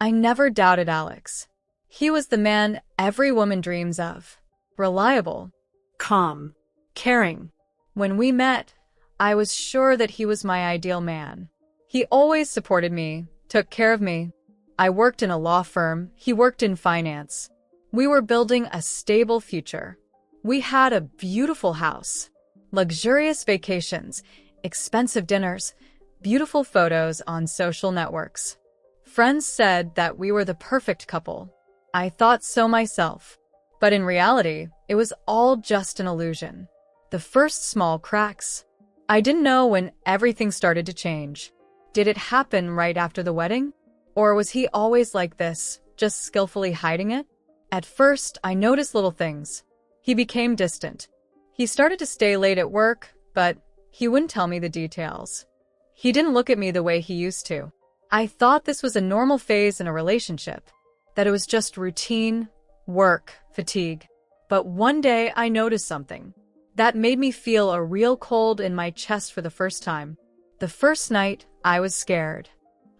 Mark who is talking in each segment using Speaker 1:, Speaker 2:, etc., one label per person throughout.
Speaker 1: I never doubted Alex. He was the man every woman dreams of. Reliable, calm, caring. When we met, I was sure that he was my ideal man. He always supported me, took care of me. I worked in a law firm, he worked in finance. We were building a stable future. We had a beautiful house, luxurious vacations, expensive dinners, beautiful photos on social networks. Friends said that we were the perfect couple. I thought so myself. But in reality, it was all just an illusion. The first small cracks. I didn't know when everything started to change. Did it happen right after the wedding? Or was he always like this, just skillfully hiding it? At first, I noticed little things. He became distant. He started to stay late at work, but he wouldn't tell me the details. He didn't look at me the way he used to. I thought this was a normal phase in a relationship, that it was just routine, work, fatigue. But one day I noticed something that made me feel a real cold in my chest for the first time. The first night, I was scared.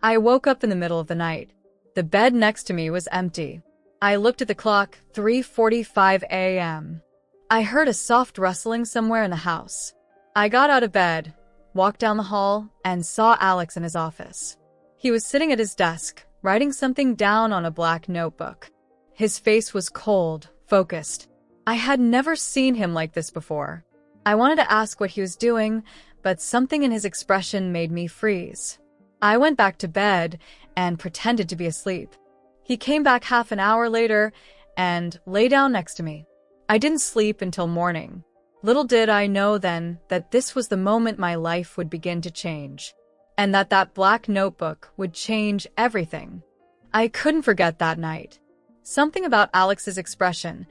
Speaker 1: I woke up in the middle of the night. The bed next to me was empty. I looked at the clock, 3:45 a.m. I heard a soft rustling somewhere in the house. I got out of bed, walked down the hall, and saw Alex in his office. He was sitting at his desk, writing something down on a black notebook. His face was cold, focused. I had never seen him like this before. I wanted to ask what he was doing, but something in his expression made me freeze. I went back to bed and pretended to be asleep. He came back half an hour later and lay down next to me. I didn't sleep until morning. Little did I know then that this was the moment my life would begin to change, and that black notebook would change everything. I couldn't forget that night. Something about Alex's expression,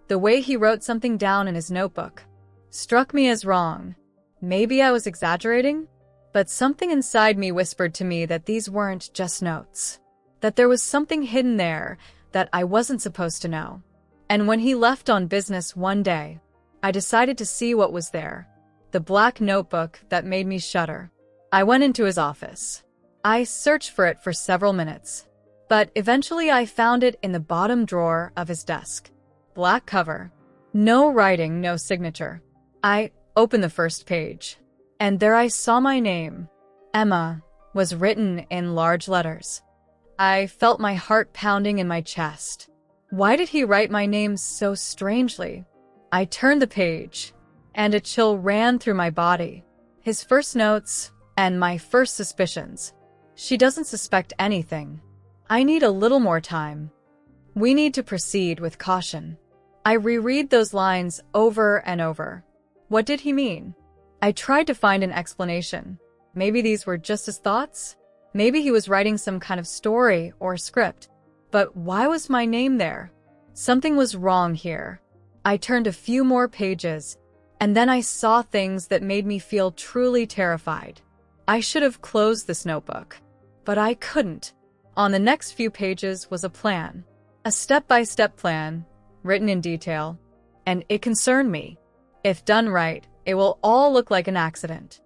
Speaker 1: the way he wrote something down in his notebook, struck me as wrong. Maybe I was exaggerating, but something inside me whispered to me that these weren't just notes, that there was something hidden there that I wasn't supposed to know. And when he left on business one day, I decided to see what was there, the black notebook that made me shudder. I went into his office. I searched for it for several minutes, but eventually I found it in the bottom drawer of his desk. Black cover. No writing, no signature. I opened the first page, and there I saw my name. Emma was written in large letters. I felt my heart pounding in my chest. Why did he write my name so strangely? I turned the page, and a chill ran through my body. His first notes, and my first suspicions. She doesn't suspect anything. I need a little more time. We need to proceed with caution. I reread those lines over and over. What did he mean? I tried to find an explanation. Maybe these were just his thoughts? Maybe he was writing some kind of story or script. But why was my name there? Something was wrong here. I turned a few more pages, and then I saw things that made me feel truly terrified. I should have closed this notebook, but I couldn't. On the next few pages was a plan, a step-by-step plan, written in detail, and it concerned me. If done right, it will all look like an accident.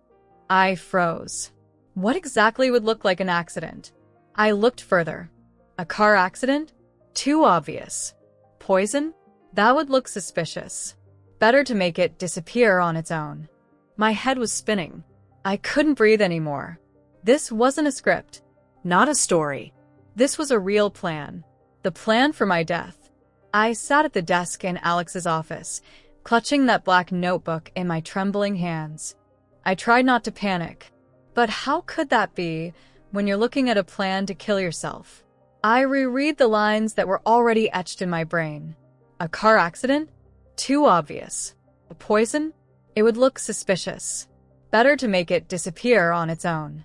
Speaker 1: I froze. What exactly would look like an accident? I looked further. A car accident? Too obvious. Poison? That would look suspicious. Better to make it disappear on its own. My head was spinning. I couldn't breathe anymore. This wasn't a script, not a story. This was a real plan. The plan for my death. I sat at the desk in Alex's office, clutching that black notebook in my trembling hands. I tried not to panic. But how could that be when you're looking at a plan to kill yourself? I reread the lines that were already etched in my brain. A car accident? Too obvious. A poison? It would look suspicious. Better to make it disappear on its own.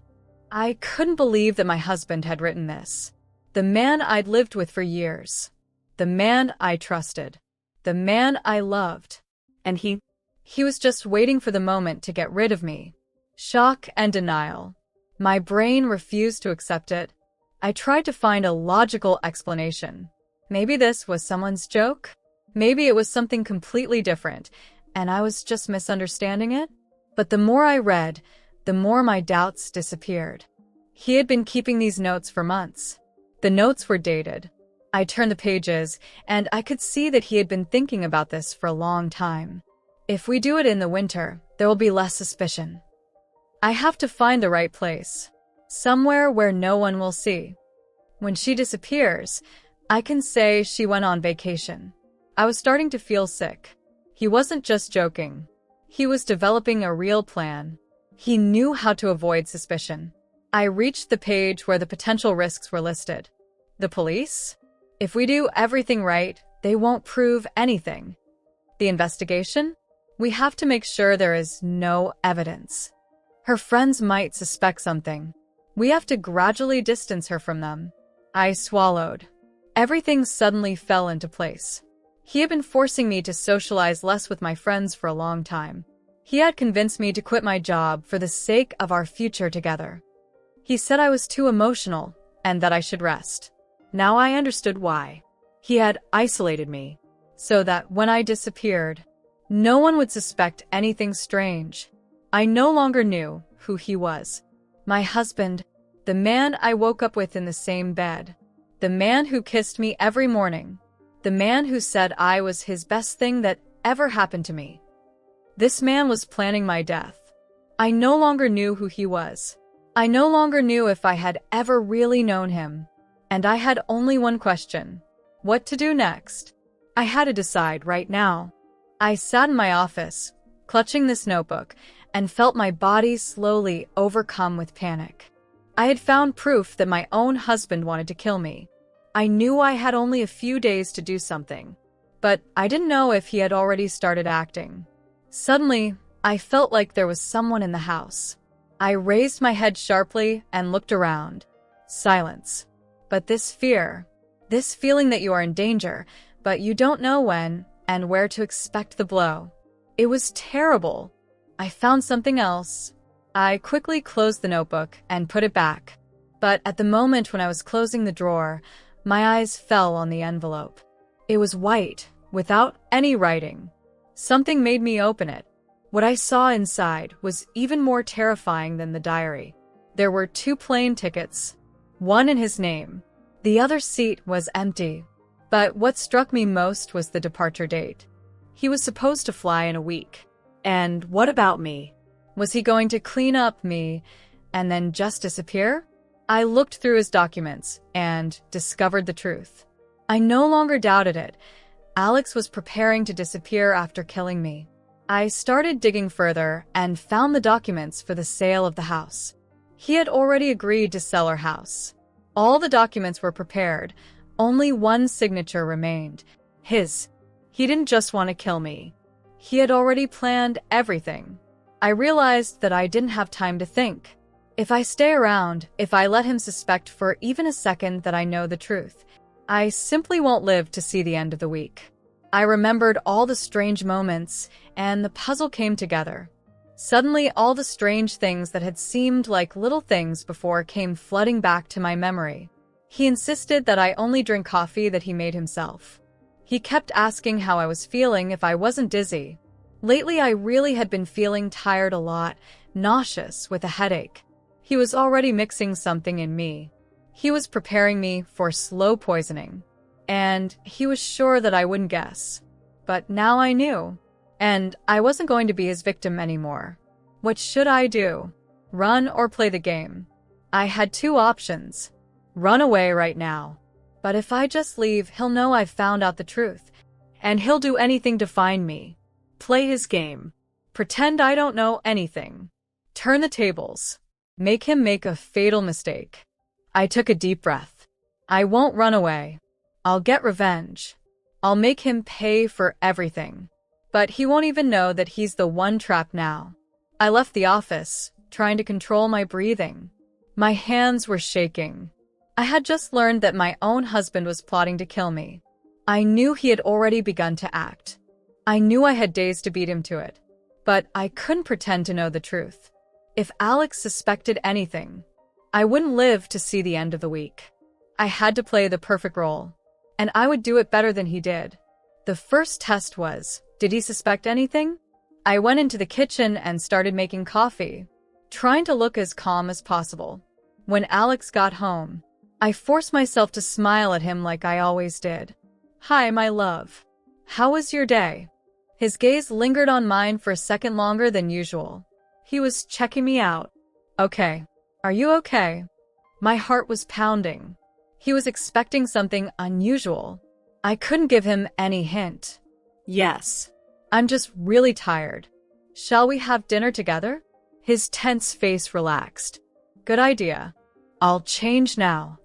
Speaker 1: I couldn't believe that my husband had written this. The man I'd lived with for years. The man I trusted. The man I loved. And he was just waiting for the moment to get rid of me. Shock and denial. My brain refused to accept it. I tried to find a logical explanation. Maybe this was someone's joke? Maybe it was something completely different, and I was just misunderstanding it? But the more I read, the more my doubts disappeared. He had been keeping these notes for months. The notes were dated. I turned the pages, and I could see that he had been thinking about this for a long time. If we do it in the winter, there will be less suspicion. I have to find the right place. Somewhere where no one will see. When she disappears, I can say she went on vacation. I was starting to feel sick. He wasn't just joking. He was developing a real plan. He knew how to avoid suspicion. I reached the page where the potential risks were listed. The police? If we do everything right, they won't prove anything. The investigation? We have to make sure there is no evidence. Her friends might suspect something. We have to gradually distance her from them. I swallowed. Everything suddenly fell into place. He had been forcing me to socialize less with my friends for a long time. He had convinced me to quit my job for the sake of our future together. He said I was too emotional and that I should rest. Now I understood why. He had isolated me so that when I disappeared, no one would suspect anything strange. I no longer knew who he was. My husband, the man I woke up with in the same bed, the man who kissed me every morning, the man who said I was his best thing that ever happened to me. This man was planning my death. I no longer knew who he was. I no longer knew if I had ever really known him. And I had only one question: what to do next? I had to decide right now. I sat in my office, clutching this notebook, and felt my body slowly overcome with panic. I had found proof that my own husband wanted to kill me. I knew I had only a few days to do something, but I didn't know if he had already started acting. Suddenly, I felt like there was someone in the house. I raised my head sharply and looked around. Silence. But this fear, this feeling that you are in danger, but you don't know when and where to expect the blow. It was terrible. I found something else. I quickly closed the notebook and put it back. But at the moment when I was closing the drawer, my eyes fell on the envelope. It was white, without any writing. Something made me open it. What I saw inside was even more terrifying than the diary. There were 2 plane tickets, one in his name. The other seat was empty. But what struck me most was the departure date. He was supposed to fly in a week. And what about me? Was he going to clean up me and then just disappear? I looked through his documents and discovered the truth. I no longer doubted it. Alex was preparing to disappear after killing me. I started digging further and found the documents for the sale of the house. He had already agreed to sell our house. All the documents were prepared. Only one signature remained. His. He didn't just want to kill me. He had already planned everything. I realized that I didn't have time to think. If I stay around, if I let him suspect for even a second that I know the truth, I simply won't live to see the end of the week. I remembered all the strange moments, and the puzzle came together. Suddenly, all the strange things that had seemed like little things before came flooding back to my memory. He insisted that I only drink coffee that he made himself. He kept asking how I was feeling if I wasn't dizzy. Lately, I really had been feeling tired a lot, nauseous, with a headache. He was already mixing something in me. He was preparing me for slow poisoning. And he was sure that I wouldn't guess. But now I knew. And I wasn't going to be his victim anymore. What should I do? Run or play the game? I had 2 options. Run away right now. But if I just leave, he'll know I've found out the truth. And he'll do anything to find me. Play his game. Pretend I don't know anything. Turn the tables. Make him make a fatal mistake. I took a deep breath. I won't run away. I'll get revenge. I'll make him pay for everything. But he won't even know that he's the one trapped now. I left the office, trying to control my breathing. My hands were shaking. I had just learned that my own husband was plotting to kill me. I knew he had already begun to act. I knew I had days to beat him to it. But I couldn't pretend to know the truth. If Alex suspected anything, I wouldn't live to see the end of the week. I had to play the perfect role. And I would do it better than he did. The first test was, did he suspect anything? I went into the kitchen and started making coffee, trying to look as calm as possible. When Alex got home, I forced myself to smile at him like I always did. Hi, my love. How was your day? His gaze lingered on mine for a second longer than usual. He was checking me out. Okay. Are you okay? My heart was pounding. He was expecting something unusual. I couldn't give him any hint. Yes. I'm just really tired. Shall we have dinner together? His tense face relaxed. Good idea. I'll change now.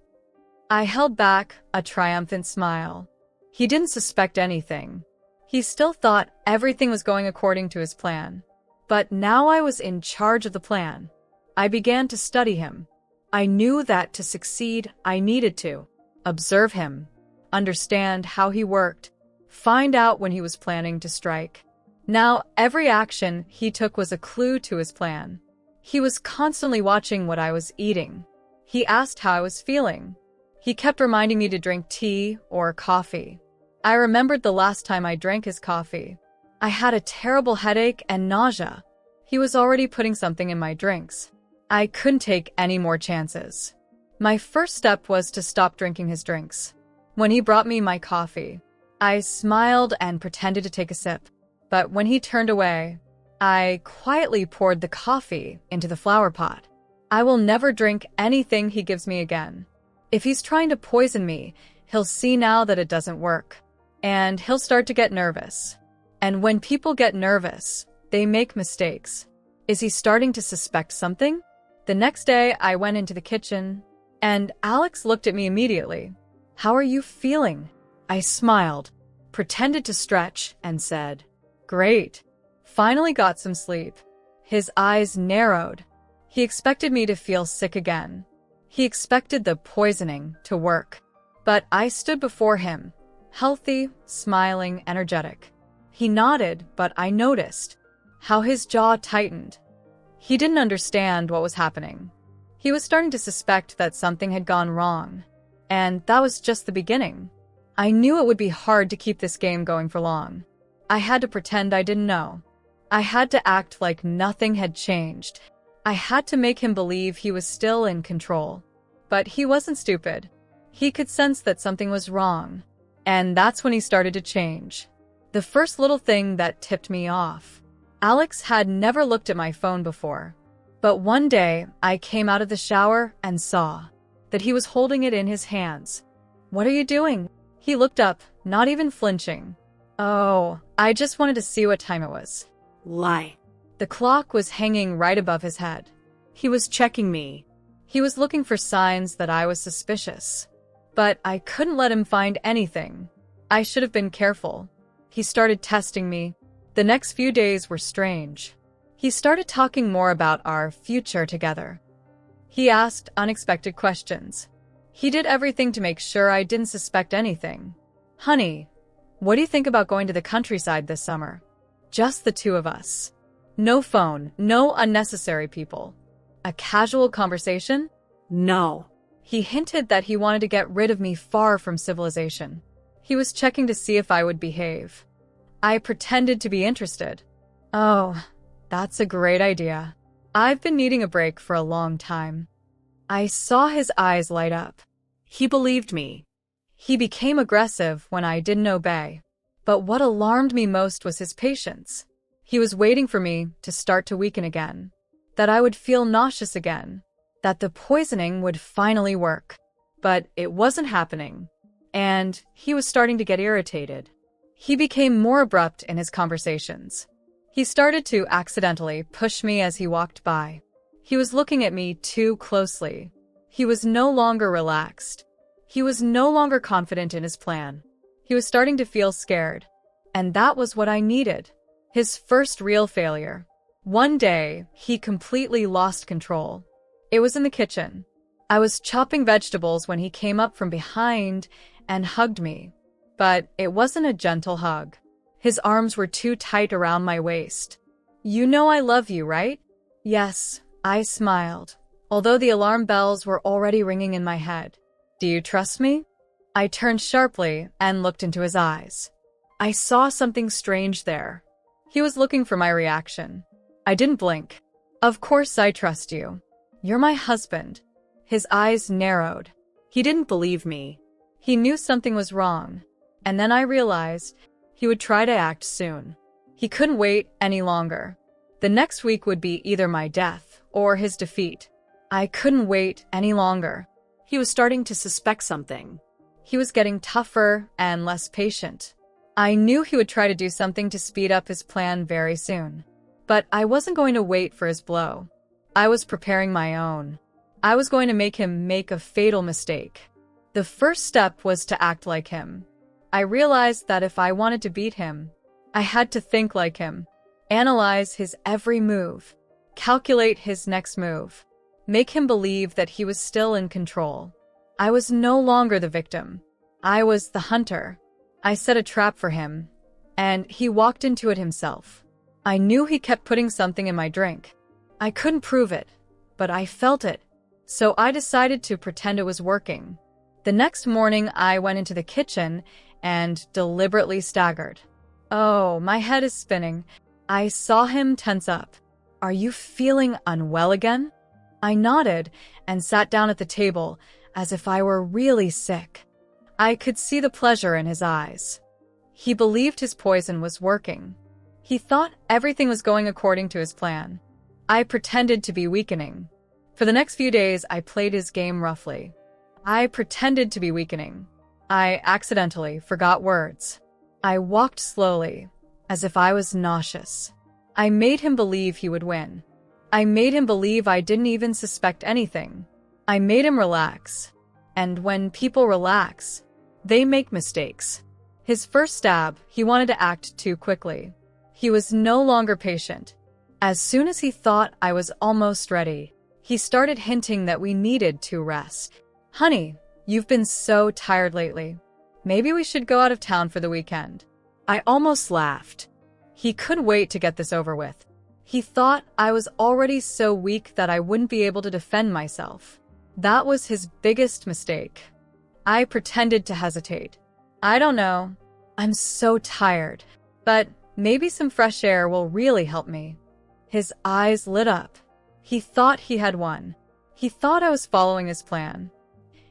Speaker 1: I held back a triumphant smile. He didn't suspect anything. He still thought everything was going according to his plan. But now I was in charge of the plan. I began to study him. I knew that to succeed, I needed to observe him, understand how he worked, find out when he was planning to strike. Now, every action he took was a clue to his plan. He was constantly watching what I was eating. He asked how I was feeling. He kept reminding me to drink tea or coffee. I remembered the last time I drank his coffee. I had a terrible headache and nausea. He was already putting something in my drinks. I couldn't take any more chances. My first step was to stop drinking his drinks. When he brought me my coffee, I smiled and pretended to take a sip. But when he turned away, I quietly poured the coffee into the flower pot. I will never drink anything he gives me again. If he's trying to poison me, he'll see now that it doesn't work. And he'll start to get nervous. And when people get nervous, they make mistakes. Is he starting to suspect something? The next day, I went into the kitchen, and Alex looked at me immediately. How are you feeling? I smiled, pretended to stretch, and said, Great. Finally got some sleep. His eyes narrowed. He expected me to feel sick again. He expected the poisoning to work. But I stood before him, healthy, smiling, energetic. He nodded, but I noticed how his jaw tightened. He didn't understand what was happening. He was starting to suspect that something had gone wrong. And that was just the beginning. I knew it would be hard to keep this game going for long. I had to pretend I didn't know. I had to act like nothing had changed. I had to make him believe he was still in control. But he wasn't stupid. He could sense that something was wrong. And that's when he started to change. The first little thing that tipped me off. Alex had never looked at my phone before. But one day, I came out of the shower and saw that he was holding it in his hands. What are you doing? He looked up, not even flinching. Oh, I just wanted to see what time it was. Lie. The clock was hanging right above his head. He was checking me. He was looking for signs that I was suspicious. But I couldn't let him find anything. I should have been careful. He started testing me. The next few days were strange. He started talking more about our future together. He asked unexpected questions. He did everything to make sure I didn't suspect anything. Honey, what do you think about going to the countryside this summer? Just the two of us. No phone, no unnecessary people. A casual conversation? No. He hinted that he wanted to get rid of me far from civilization. He was checking to see if I would behave. I pretended to be interested. Oh, that's a great idea. I've been needing a break for a long time. I saw his eyes light up. He believed me. He became aggressive when I didn't obey. But what alarmed me most was his patience. He was waiting for me to start to weaken again. That I would feel nauseous again. That the poisoning would finally work. But it wasn't happening. And he was starting to get irritated. He became more abrupt in his conversations. He started to accidentally push me as he walked by. He was looking at me too closely. He was no longer relaxed. He was no longer confident in his plan. He was starting to feel scared. And that was what I needed. His first real failure. One day, he completely lost control. It was in the kitchen. I was chopping vegetables when he came up from behind and hugged me. But it wasn't a gentle hug. His arms were too tight around my waist. You know I love you, right? Yes, I smiled, although the alarm bells were already ringing in my head. Do you trust me? I turned sharply and looked into his eyes. I saw something strange there. He was looking for my reaction. I didn't blink. Of course I trust you. You're my husband. His eyes narrowed.
Speaker 2: He didn't believe me.
Speaker 1: He knew something was wrong. And then I realized he would try to act soon. He couldn't wait any longer. The next week would be either my death or his defeat. I couldn't wait any longer.
Speaker 2: He was starting to suspect something.
Speaker 1: He was getting tougher and less patient. I knew he would try to do something to speed up his plan very soon. But I wasn't going to wait for his blow. I was preparing my own. I was going to make him make a fatal mistake. The first step was to act like him. I realized that if I wanted to beat him, I had to think like him, analyze his every move, calculate his next move, make him believe that he was still in control. I was no longer the victim. I was the hunter. I set a trap for him, and he walked into it himself. I knew he kept putting something in my drink. I couldn't prove it, but I felt it, so I decided to pretend it was working. The next morning, I went into the kitchen and deliberately staggered. Oh, my head is spinning. I saw him tense up. Are you feeling unwell again? I nodded and sat down at the table as if I were really sick. I could see the pleasure in his eyes. He believed his poison was working. He thought everything was going according to his plan. I pretended to be weakening. For the next few days, I played his game roughly. I pretended to be weakening. I accidentally forgot words. I walked slowly, as if I was nauseous. I made him believe he would win. I made him believe I didn't even suspect anything. I made him relax. And when people relax, they make mistakes. His first stab, he wanted to act too quickly. He was no longer patient. As soon as he thought I was almost ready, he started hinting that we needed to rest. Honey, you've been so tired lately. Maybe we should go out of town for the weekend. I almost laughed. He couldn't wait to get this over with. He thought I was already so weak that I wouldn't be able to defend myself. That was his biggest mistake. I pretended to hesitate. I don't know. I'm so tired. But maybe some fresh air will really help me. His eyes lit up. He thought he had won. He thought I was following his plan.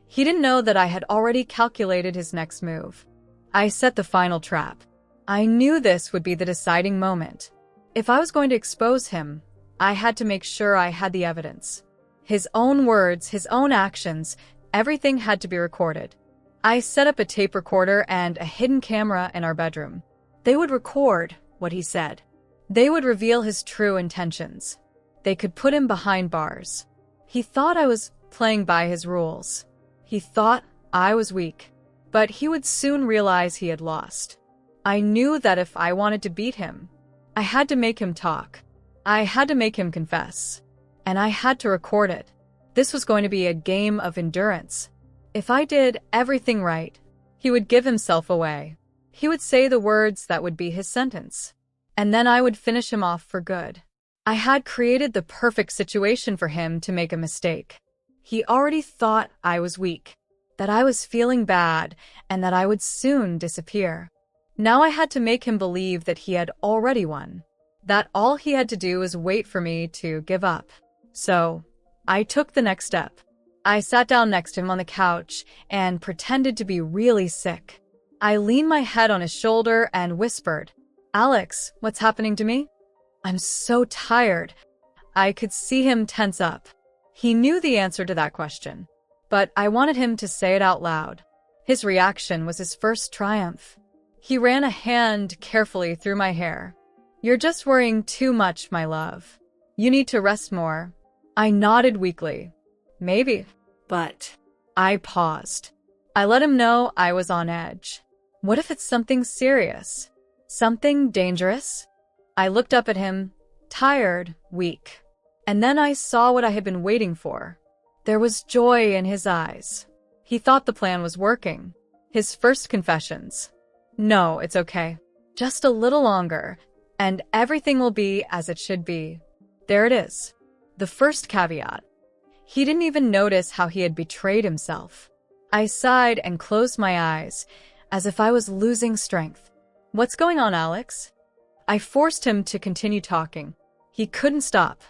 Speaker 1: He didn't know that I had already calculated his next move. I set the final trap. I knew this would be the deciding moment. If I was going to expose him, I had to make sure I had the evidence. His own words, his own actions, everything had to be recorded. I set up a tape recorder and a hidden camera in our bedroom. They would record what he said. They would reveal his true intentions. They could put him behind bars. He thought I was playing by his rules. He thought I was weak. But he would soon realize he had lost. I knew that if I wanted to beat him, I had to make him talk. I had to make him confess. And I had to record it. This was going to be a game of endurance. If I did everything right, he would give himself away. He would say the words that would be his sentence. And then I would finish him off for good. I had created the perfect situation for him to make a mistake. He already thought I was weak, that I was feeling bad, and that I would soon disappear. Now I had to make him believe that he had already won, that all he had to do was wait for me to give up. So, I took the next step. I sat down next to him on the couch and pretended to be really sick. I leaned my head on his shoulder and whispered, "Alex, what's happening to me? I'm so tired." I could see him tense up. He knew the answer to that question, but I wanted him to say it out loud. His reaction was his first triumph. He ran a hand carefully through my hair. "You're just worrying too much, my love. You need to rest more." I nodded weakly. "Maybe." But I paused. I let him know I was on edge. What if it's something serious? Something dangerous? I looked up at him, tired, weak. And then I saw what I had been waiting for. There was joy in his eyes. He thought the plan was working. His first confessions. "No, it's okay. Just a little longer, and everything will be as it should be." There it is. The first caveat. He didn't even notice how he had betrayed himself. I sighed and closed my eyes, as if I was losing strength. "What's going on, Alex?" I forced him to continue talking. He couldn't stop.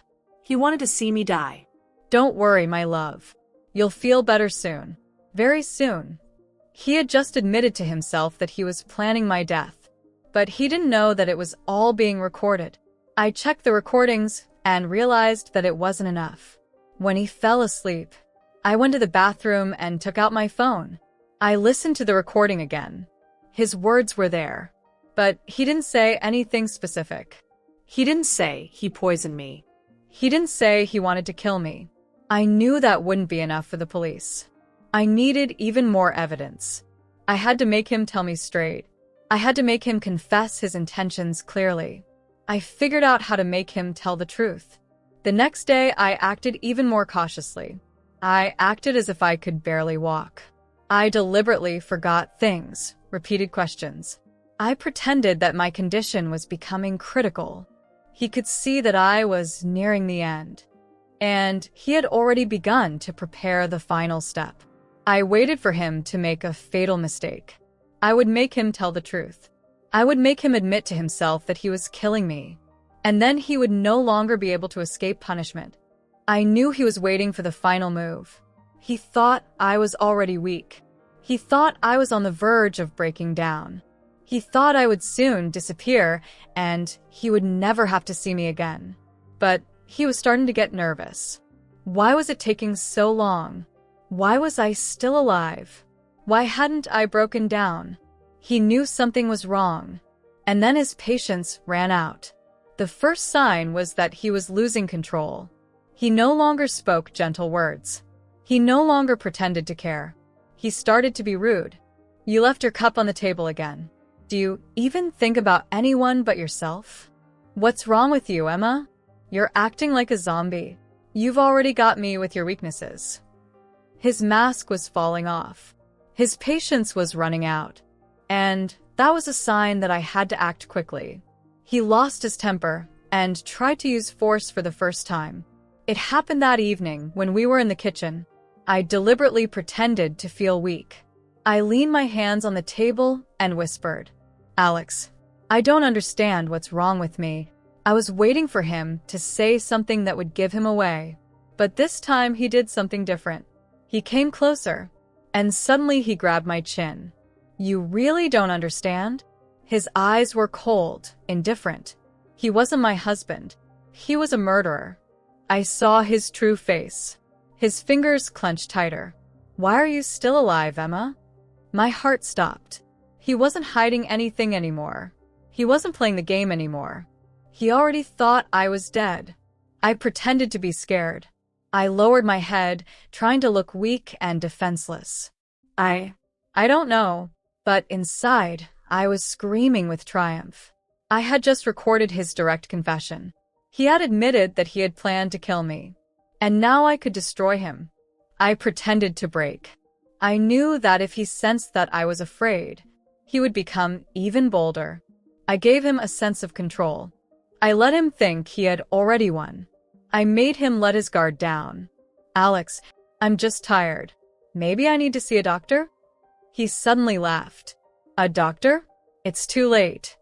Speaker 2: He wanted to see me die.
Speaker 1: "Don't worry, my love. You'll feel better soon." Very soon. He had just admitted to himself that he was planning my death, but he didn't know that it was all being recorded. I checked the recordings and realized that it wasn't enough. When he fell asleep, I went to the bathroom and took out my phone. I listened to the recording again. His words were there, but he didn't say anything specific.
Speaker 2: He didn't say he poisoned me.
Speaker 1: He didn't say he wanted to kill me. I knew that wouldn't be enough for the police. I needed even more evidence. I had to make him tell me straight. I had to make him confess his intentions clearly. I figured out how to make him tell the truth. The next day, I acted even more cautiously. I acted as if I could barely walk. I deliberately forgot things, repeated questions. I pretended that my condition was becoming critical. He could see that I was nearing the end, and he had already begun to prepare the final step. I waited for him to make a fatal mistake. I would make him tell the truth. I would make him admit to himself that he was killing me, and then he would no longer be able to escape punishment. I knew he was waiting for the final move. He thought I was already weak. He thought I was on the verge of breaking down. He thought I would soon disappear and he would never have to see me again. But he was starting to get nervous. Why was it taking so long? Why was I still alive? Why hadn't I broken down? He knew something was wrong, and then his patience ran out. The first sign was that he was losing control. He no longer spoke gentle words. He no longer pretended to care. He started to be rude. You left your cup on the table again. Do you even think about anyone but yourself? What's wrong with you, Emma? You're acting like a zombie. You've already got me with your weaknesses. His mask was falling off. His patience was running out. And that was a sign that I had to act quickly. He lost his temper and tried to use force for the first time. It happened that evening when we were in the kitchen. I deliberately pretended to feel weak. I leaned my hands on the table and whispered, Alex, I don't understand what's wrong with me. I was waiting for him to say something that would give him away. But this time he did something different. He came closer, and suddenly he grabbed my chin. You really don't understand? His eyes were cold, indifferent. He wasn't my husband. He was a murderer. I saw his true face. His fingers clenched tighter. Why are you still alive, Emma? My heart stopped. He wasn't hiding anything anymore. He wasn't playing the game anymore. He already thought I was dead. I pretended to be scared. I lowered my head, trying to look weak and defenseless. I don't know, but inside, I was screaming with triumph. I had just recorded his direct confession. He had admitted that he had planned to kill me, and now I could destroy him. I pretended to break. I knew that if he sensed that I was afraid, he would become even bolder. I gave him a sense of control. I let him think he had already won. I made him let his guard down. Alex, I'm just tired. Maybe I need to see a doctor? He suddenly laughed. A doctor? It's too late.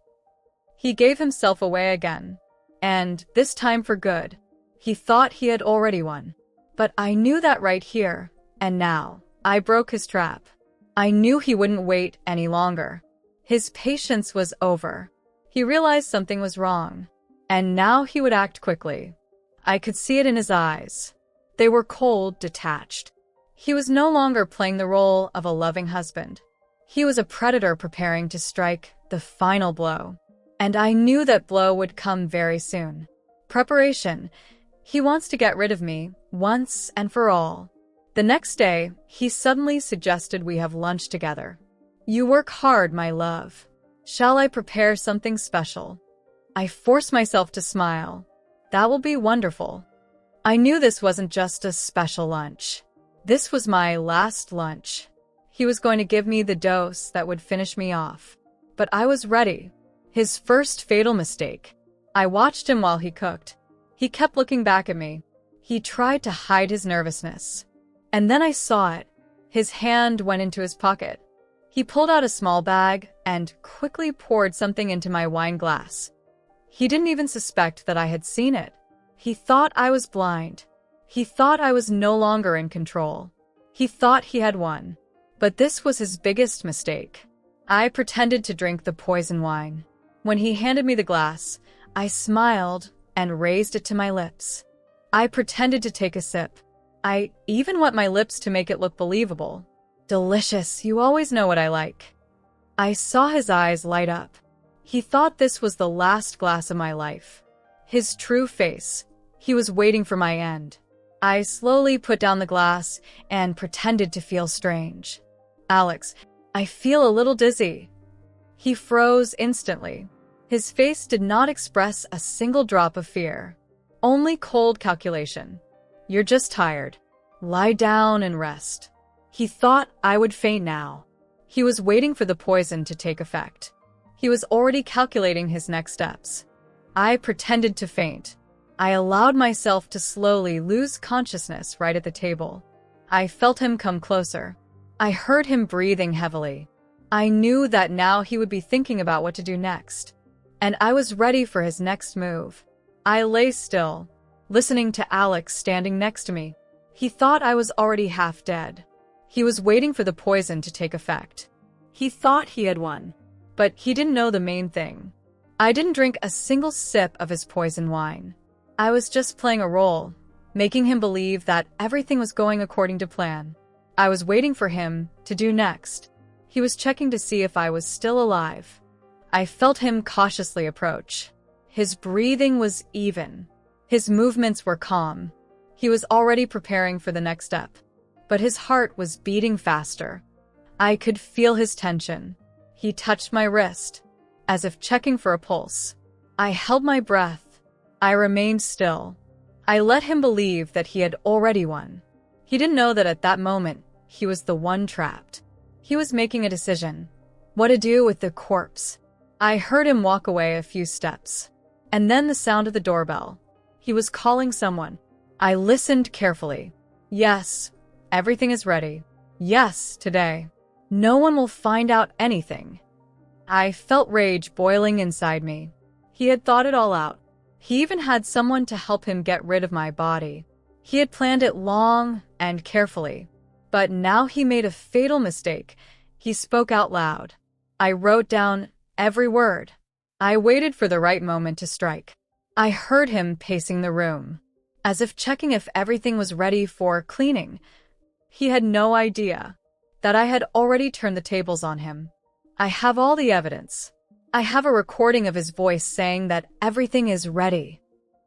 Speaker 1: He gave himself away again, and this time for good. He thought he had already won. But I knew that right here, and now, I broke his trap. I knew he wouldn't wait any longer. His patience was over. He realized something was wrong, and now he would act quickly. I could see it in his eyes. They were cold, detached. He was no longer playing the role of a loving husband. He was a predator preparing to strike the final blow. And I knew that blow would come very soon. Preparation. He wants to get rid of me, once and for all. The next day, he suddenly suggested we have lunch together. You work hard, my love. Shall I prepare something special? I forced myself to smile. That will be wonderful. I knew this wasn't just a special lunch. This was my last lunch. He was going to give me the dose that would finish me off. But I was ready. His first fatal mistake. I watched him while he cooked. He kept looking back at me. He tried to hide his nervousness. And then I saw it. His hand went into his pocket. He pulled out a small bag and quickly poured something into my wine glass. He didn't even suspect that I had seen it. He thought I was blind. He thought I was no longer in control. He thought he had won. But this was his biggest mistake. I pretended to drink the poison wine. When he handed me the glass, I smiled and raised it to my lips. I pretended to take a sip. I even wet my lips to make it look believable. Delicious, you always know what I like. I saw his eyes light up. He thought this was the last glass of my life. His true face. He was waiting for my end. I slowly put down the glass and pretended to feel strange. Alex, I feel a little dizzy. He froze instantly. His face did not express a single drop of fear. Only cold calculation. You're just tired. Lie down and rest. He thought I would faint now. He was waiting for the poison to take effect. He was already calculating his next steps. I pretended to faint. I allowed myself to slowly lose consciousness right at the table. I felt him come closer. I heard him breathing heavily. I knew that now he would be thinking about what to do next. And I was ready for his next move. I lay still, listening to Alex standing next to me. He thought I was already half dead. He was waiting for the poison to take effect. He thought he had won. But he didn't know the main thing. I didn't drink a single sip of his poison wine. I was just playing a role, making him believe that everything was going according to plan. I was waiting for him to do next. He was checking to see if I was still alive. I felt him cautiously approach. His breathing was even. His movements were calm. He was already preparing for the next step. But his heart was beating faster. I could feel his tension. He touched my wrist, as if checking for a pulse. I held my breath. I remained still. I let him believe that he had already won. He didn't know that at that moment, he was the one trapped. He was making a decision. What to do with the corpse. I heard him walk away a few steps. And then the sound of the doorbell. He was calling someone. I listened carefully. Yes, everything is ready. Yes, today. No one will find out anything. I felt rage boiling inside me. He had thought it all out. He even had someone to help him get rid of my body. He had planned it long and carefully. But now he made a fatal mistake. He spoke out loud. I wrote down every word. I waited for the right moment to strike. I heard him pacing the room, as if checking if everything was ready for cleaning. He had no idea that I had already turned the tables on him. I have all the evidence. I have a recording of his voice saying that everything is ready.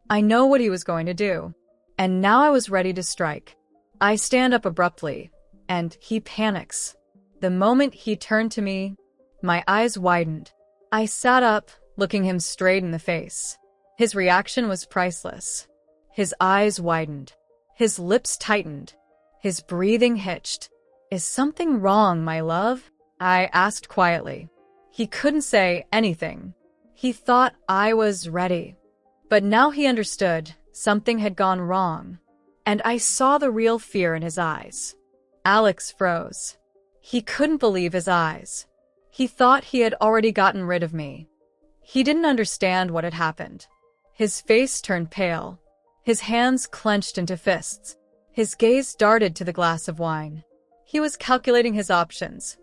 Speaker 1: I know what he was going to do. And now I was ready to strike. I stand up abruptly, and he panics. The moment he turned to me, my eyes widened. I sat up, looking him straight in the face. His reaction was priceless. His eyes widened. His lips tightened. His breathing hitched. Is something wrong, my love? I asked quietly. He couldn't say anything. He thought I was ready. But now he understood something had gone wrong. And I saw the real fear in his eyes. Alex froze. He couldn't believe his eyes. He thought he had already gotten rid of me. He didn't understand what had happened. His face turned pale. His hands clenched into fists. His gaze darted to the glass of wine. He was calculating his options.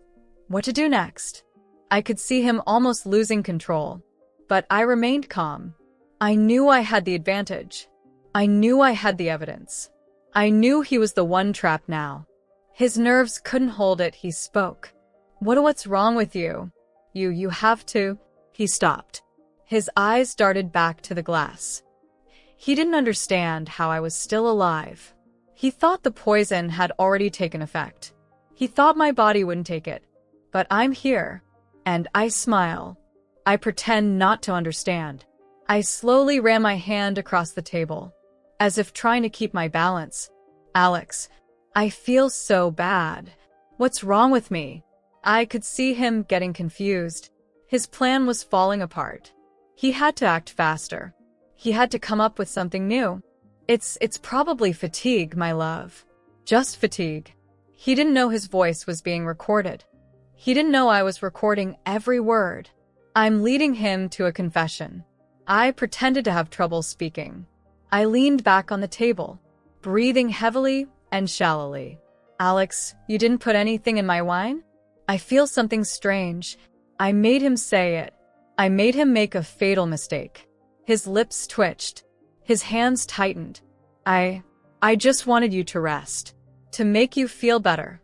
Speaker 1: What to do next? I could see him almost losing control. But I remained calm. I knew I had the advantage. I knew I had the evidence. I knew he was the one trapped now. His nerves couldn't hold it. He spoke. What's wrong with you? You have to. He stopped. His eyes darted back to the glass. He didn't understand how I was still alive. He thought the poison had already taken effect. He thought my body wouldn't take it. But I'm here. And I smile. I pretend not to understand. I slowly ran my hand across the table, as if trying to keep my balance. Alex, I feel so bad. What's wrong with me? I could see him getting confused. His plan was falling apart. He had to act faster. He had to come up with something new. It's probably fatigue, my love. Just fatigue. He didn't know his voice was being recorded. He didn't know I was recording every word. I'm leading him to a confession. I pretended to have trouble speaking. I leaned back on the table, breathing heavily and shallowly. Alex, you didn't put anything in my wine? I feel something strange. I made him say it. I made him make a fatal mistake. His lips twitched. His hands tightened. I just wanted you to rest. To make you feel better.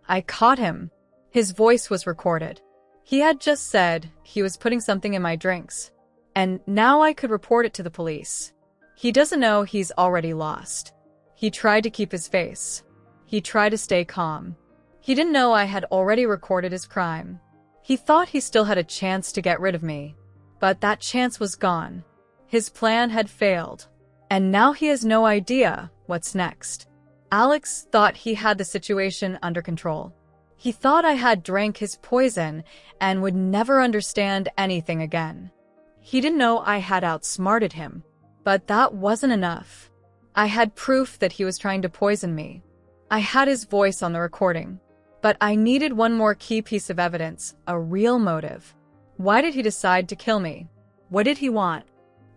Speaker 1: I caught him. His voice was recorded. He had just said he was putting something in my drinks. And now I could report it to the police. He doesn't know he's already lost. He tried to keep his face. He tried to stay calm. He didn't know I had already recorded his crime. He thought he still had a chance to get rid of me. But that chance was gone. His plan had failed. And now he has no idea what's next. Alex thought he had the situation under control. He thought I had drank his poison and would never understand anything again. He didn't know I had outsmarted him. But that wasn't enough. I had proof that he was trying to poison me. I had his voice on the recording. But I needed one more key piece of evidence, a real motive. Why did he decide to kill me? What did he want?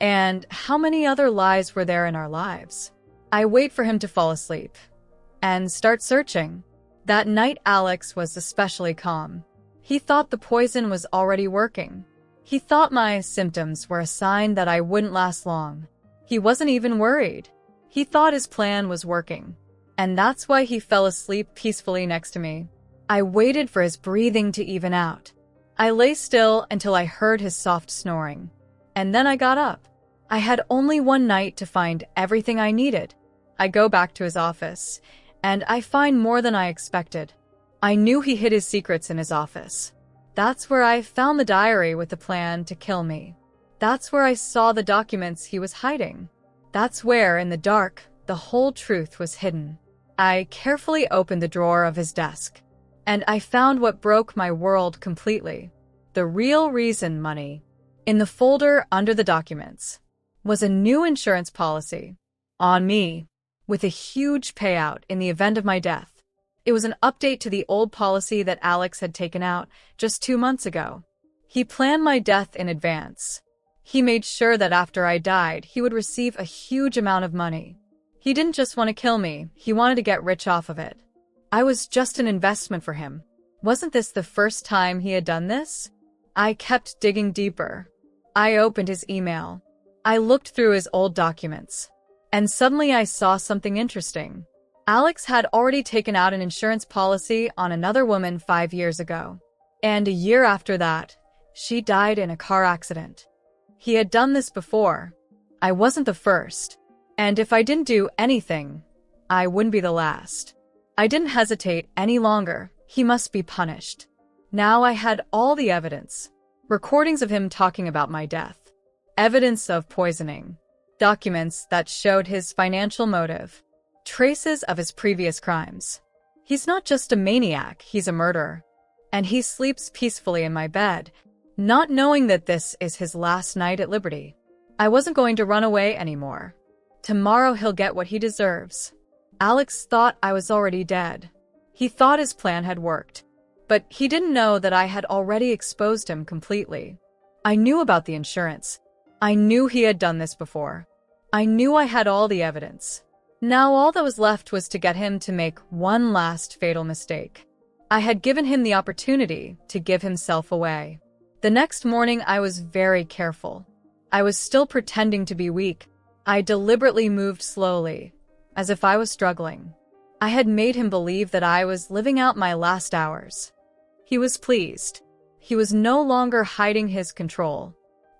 Speaker 1: And how many other lies were there in our lives? I wait for him to fall asleep and start searching. That night, Alex was especially calm. He thought the poison was already working. He thought my symptoms were a sign that I wouldn't last long. He wasn't even worried. He thought his plan was working. And that's why he fell asleep peacefully next to me. I waited for his breathing to even out. I lay still until I heard his soft snoring. And then I got up. I had only one night to find everything I needed. I go back to his office, and I find more than I expected. I knew he hid his secrets in his office. That's where I found the diary with the plan to kill me. That's where I saw the documents he was hiding. That's where, in the dark, the whole truth was hidden. I carefully opened the drawer of his desk, and I found what broke my world completely. The real reason money. In the folder under the documents was a new insurance policy on me with a huge payout in the event of my death. It was an update to the old policy that Alex had taken out just 2 months ago. He planned my death in advance. He made sure that after I died, he would receive a huge amount of money. He didn't just want to kill me, he wanted to get rich off of it. I was just an investment for him. Wasn't this the first time he had done this? I kept digging deeper. I opened his email. I looked through his old documents. And suddenly I saw something interesting. Alex had already taken out an insurance policy on another woman 5 years ago. And a year after that, she died in a car accident. He had done this before. I wasn't the first. And if I didn't do anything, I wouldn't be the last. I didn't hesitate any longer. He must be punished. Now I had all the evidence. Recordings of him talking about my death. Evidence of poisoning. Documents that showed his financial motive. Traces of his previous crimes. He's not just a maniac, he's a murderer. And he sleeps peacefully in my bed, not knowing that this is his last night at liberty. I wasn't going to run away anymore. Tomorrow he'll get what he deserves. Alex thought I was already dead. He thought his plan had worked. But he didn't know that I had already exposed him completely. I knew about the insurance. I knew he had done this before. I knew I had all the evidence. Now all that was left was to get him to make one last fatal mistake. I had given him the opportunity to give himself away. The next morning I was very careful. I was still pretending to be weak. I deliberately moved slowly, as if I was struggling. I had made him believe that I was living out my last hours. He was pleased. He was no longer hiding his control.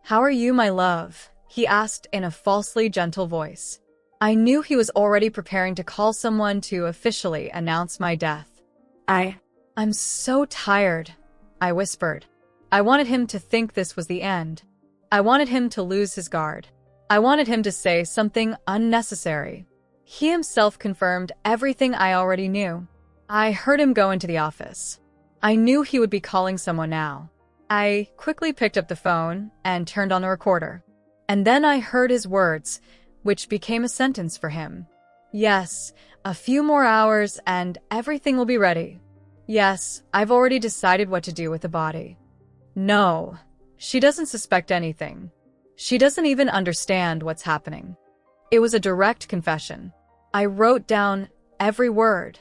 Speaker 1: "How are you, my love?" he asked in a falsely gentle voice. I knew he was already preparing to call someone to officially announce my death. I'm so tired, I whispered. I wanted him to think this was the end. I wanted him to lose his guard. I wanted him to say something unnecessary. He himself confirmed everything I already knew. I heard him go into the office. I knew he would be calling someone now. I quickly picked up the phone and turned on the recorder. And then I heard his words, which became a sentence for him. "Yes, a few more hours and everything will be ready. Yes, I've already decided what to do with the body. No, she doesn't suspect anything. She doesn't even understand what's happening." It was a direct confession. I wrote down every word.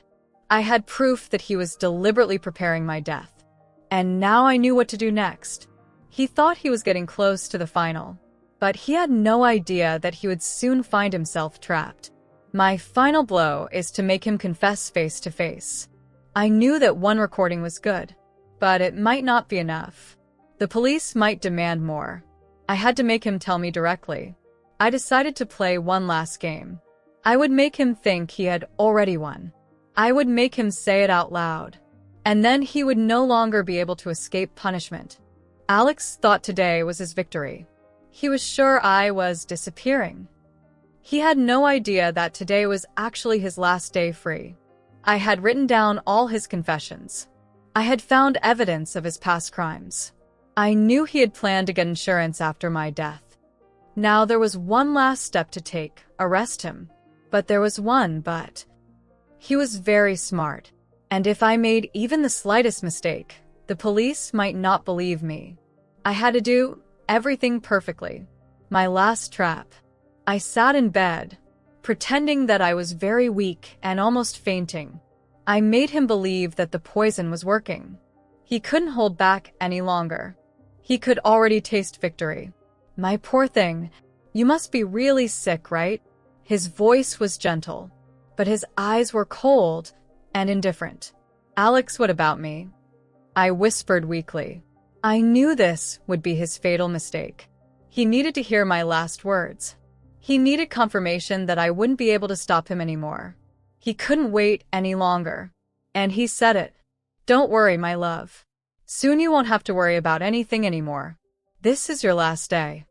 Speaker 1: I had proof that he was deliberately preparing my death. And now I knew what to do next. He thought he was getting close to the final, but he had no idea that he would soon find himself trapped. My final blow is to make him confess face to face. I knew that one recording was good, but it might not be enough. The police might demand more. I had to make him tell me directly. I decided to play one last game. I would make him think he had already won. I would make him say it out loud. And then he would no longer be able to escape punishment. Alex thought today was his victory. He was sure I was disappearing. He had no idea that today was actually his last day free. I had written down all his confessions. I had found evidence of his past crimes. I knew he had planned to get insurance after my death. Now there was one last step to take, arrest him. But there was one but. He was very smart, and if I made even the slightest mistake, the police might not believe me. I had to do everything perfectly. My last trap. I sat in bed, pretending that I was very weak and almost fainting. I made him believe that the poison was working. He couldn't hold back any longer. He could already taste victory. My poor thing, you must be really sick, right? His voice was gentle, but his eyes were cold and indifferent. Alex, what about me? I whispered weakly. I knew this would be his fatal mistake. He needed to hear my last words. He needed confirmation that I wouldn't be able to stop him anymore. He couldn't wait any longer. And he said it. Don't worry, my love. Soon you won't have to worry about anything anymore. This is your last day.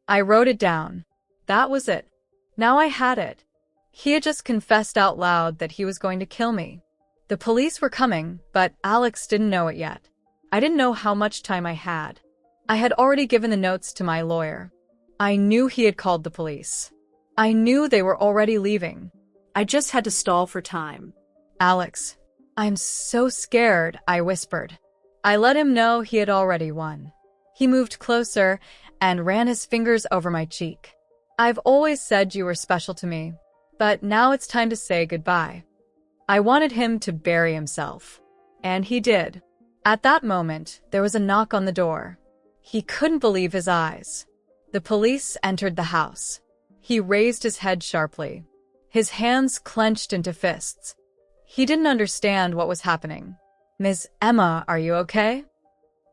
Speaker 1: I wrote it down. That was it. Now I had it. He had just confessed out loud that he was going to kill me. The police were coming, but Alex didn't know it yet. I didn't know how much time I had. I had already given the notes to my lawyer. I knew he had called the police. I knew they were already leaving.
Speaker 2: I just had to stall for time.
Speaker 1: Alex, I'm so scared, I whispered. I let him know he had already won. He moved closer and ran his fingers over my cheek. I've always said you were special to me, but now it's time to say goodbye. I wanted him to bury himself, and he did. At that moment, there was a knock on the door. He couldn't believe his eyes. The police entered the house. He raised his head sharply. His hands clenched into fists. He didn't understand what was happening. Ms. Emma, are you okay?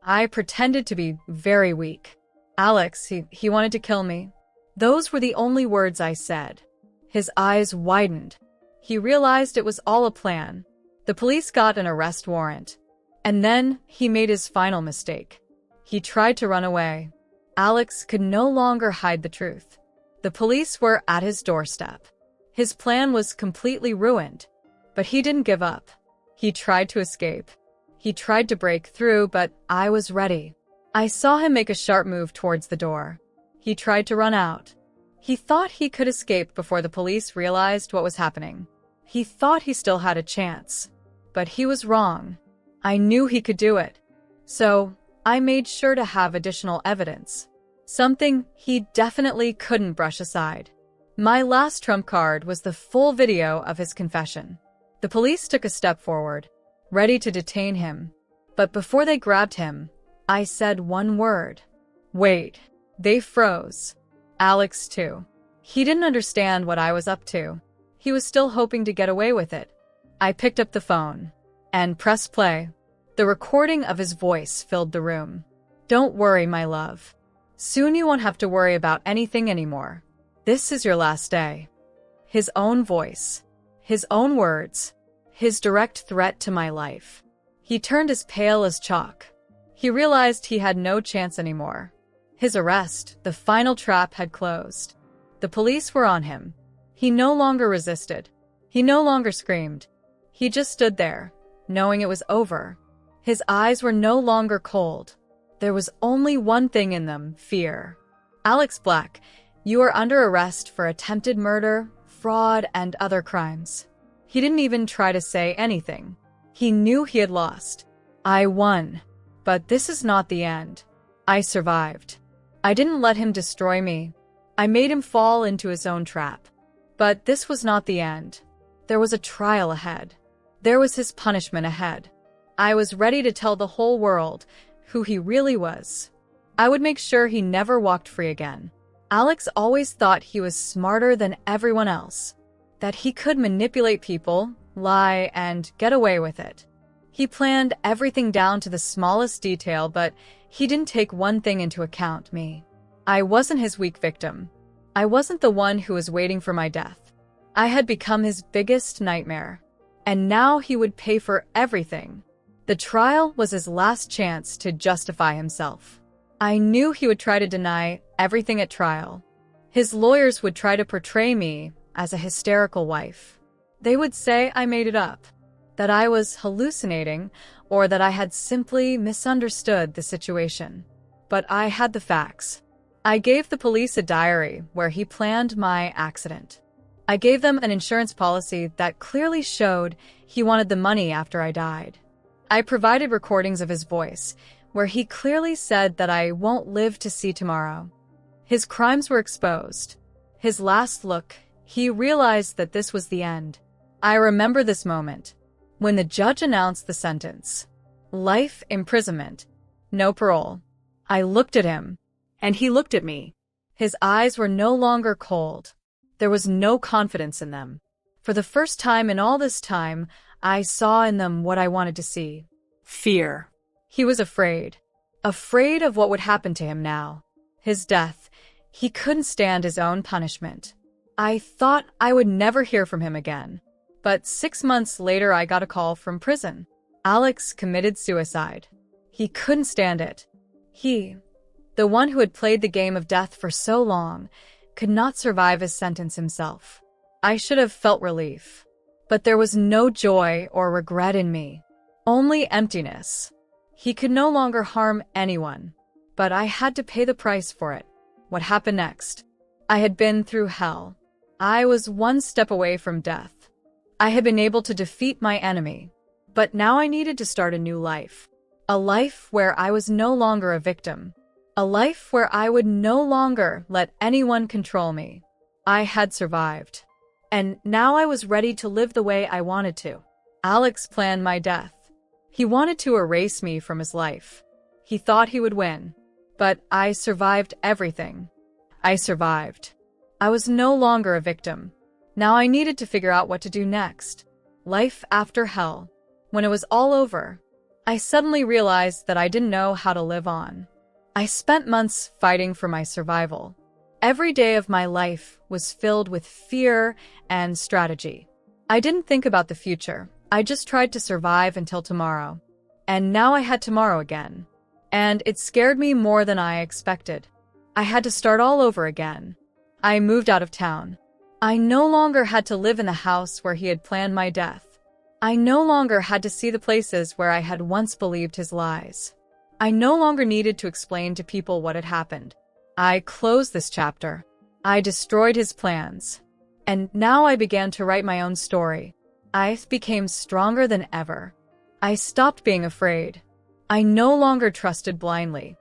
Speaker 1: I pretended to be very weak. Alex, he wanted to kill me. Those were the only words I said. His eyes widened. He realized it was all a plan. The police got an arrest warrant. And then he made his final mistake. He tried to run away. Alex could no longer hide the truth. The police were at his doorstep. His plan was completely ruined, but he didn't give up. He tried to escape. He tried to break through, but I was ready. I saw him make a sharp move towards the door. He tried to run out. He thought he could escape before the police realized what was happening. He thought he still had a chance, but he was wrong. I knew he could do it. So, I made sure to have additional evidence. Something he definitely couldn't brush aside. My last trump card was the full video of his confession. The police took a step forward, ready to detain him. But before they grabbed him, I said one word. Wait. They froze. Alex, too. He didn't understand what I was up to. He was still hoping to get away with it. I picked up the phone and pressed play. The recording of his voice filled the room. Don't worry, my love. Soon you won't have to worry about anything anymore. This is your last day. His own voice. His own words. His direct threat to my life. He turned as pale as chalk. He realized he had no chance anymore. His arrest, the final trap, had closed. The police were on him. He no longer resisted. He no longer screamed. He just stood there, knowing it was over. His eyes were no longer cold. There was only one thing in them: fear. Alex Black, you are under arrest for attempted murder, fraud, and other crimes. He didn't even try to say anything. He knew he had lost. I won. But this is not the end. I survived. I didn't let him destroy me. I made him fall into his own trap. But this was not the end. There was a trial ahead. There was his punishment ahead. I was ready to tell the whole world who he really was. I would make sure he never walked free again. Alex always thought he was smarter than everyone else, that he could manipulate people, lie, and get away with it. He planned everything down to the smallest detail, but he didn't take one thing into account: me. I wasn't his weak victim. I wasn't the one who was waiting for my death. I had become his biggest nightmare. And now he would pay for everything. The trial was his last chance to justify himself. I knew he would try to deny everything at trial. His lawyers would try to portray me as a hysterical wife. They would say I made it up, that I was hallucinating, or that I had simply misunderstood the situation. But I had the facts. I gave the police a diary where he planned my accident. I gave them an insurance policy that clearly showed he wanted the money after I died. I provided recordings of his voice, where he clearly said that I won't live to see tomorrow. His crimes were exposed. His last look, he realized that this was the end. I remember this moment, when the judge announced the sentence. Life imprisonment, no parole. I looked at him,
Speaker 2: And he looked at me.
Speaker 1: His eyes were no longer cold. There was no confidence in them. For the first time in all this time, I saw in them what I wanted to see.
Speaker 2: Fear.
Speaker 1: He was afraid. Afraid of what would happen to him now. His death. He couldn't stand his own punishment. I thought I would never hear from him again. But 6 months later, I got a call from prison. Alex committed suicide. He couldn't stand it. He, the one who had played the game of death for so long, could not survive his sentence himself. I should have felt relief. But there was no joy or regret in me. Only emptiness. He could no longer harm anyone. But I had to pay the price for it. What happened next? I had been through hell. I was one step away from death. I had been able to defeat my enemy. But now I needed to start a new life. A life where I was no longer a victim. A life where I would no longer let anyone control me. I had survived. And now I was ready to live the way I wanted to. Alex planned my death. He wanted to erase me from his life. He thought he would win. But I survived everything. I survived. I was no longer a victim. Now I needed to figure out what to do next. Life after hell. When it was all over, I suddenly realized that I didn't know how to live on. I spent months fighting for my survival. Every day of my life was filled with fear and strategy. I didn't think about the future. I just tried to survive until tomorrow. And now I had tomorrow again. And it scared me more than I expected. I had to start all over again. I moved out of town. I no longer had to live in the house where he had planned my death. I no longer had to see the places where I had once believed his lies. I no longer needed to explain to people what had happened. I closed this chapter. I destroyed his plans. And now I began to write my own story. I became stronger than ever. I stopped being afraid. I no longer trusted blindly.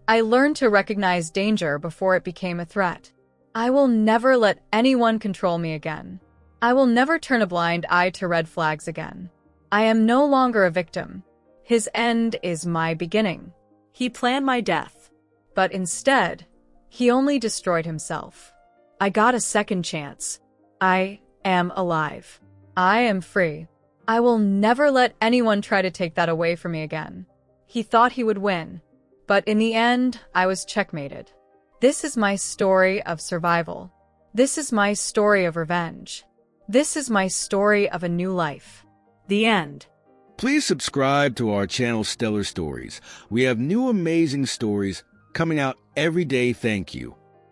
Speaker 1: I learned to recognize danger before it became a threat. I will never let anyone control me again. I will never turn a blind eye to red flags again. I am no longer a victim. His end is my beginning.
Speaker 2: He planned my death.
Speaker 1: But instead, he only destroyed himself. I got a second chance. I am alive. I am free. I will never let anyone try to take that away from me again. He thought he would win. But in the end, I was checkmated. This is my story of survival. This is my story of revenge. This is my story of a new life.
Speaker 2: The end.
Speaker 3: Please subscribe to our channel Stellar Stories. We have new amazing stories coming out every day. Thank you.